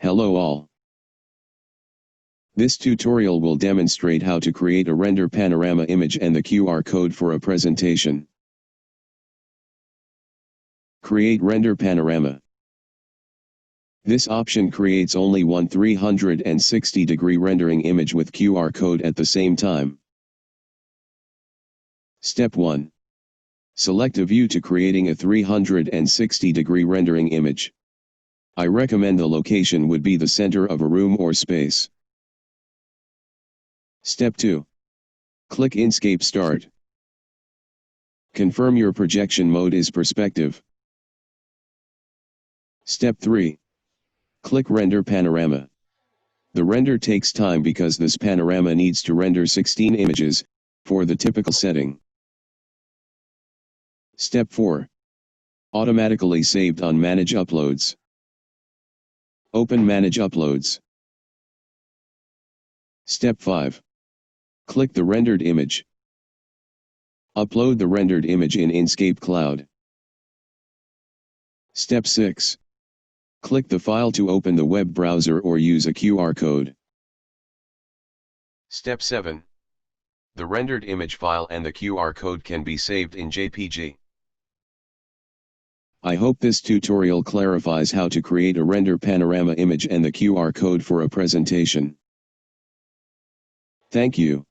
Hello all. This tutorial will demonstrate how to create a render panorama image and the QR code for a presentation. Create render panorama. This option creates only one 360-degree rendering image with QR code at the same time. Step 1. Select a view to creating a 360-degree rendering image. I recommend the location would be the center of a room or space. Step 2. Click Enscape Start. Confirm your projection mode is perspective. Step 3. Click Render Panorama. The render takes time because this panorama needs to render 16 images, for the typical setting. Step 4. Automatically saved on Manage Uploads. Open Manage Uploads. Step 5. Click the rendered image. Upload the rendered image in Enscape Cloud. Step 6. Click the file to open the web browser or use a QR code. Step 7. The rendered image file and the QR code can be saved in JPG. I hope this tutorial clarifies how to create a render panorama image and the QR code for a presentation. Thank you.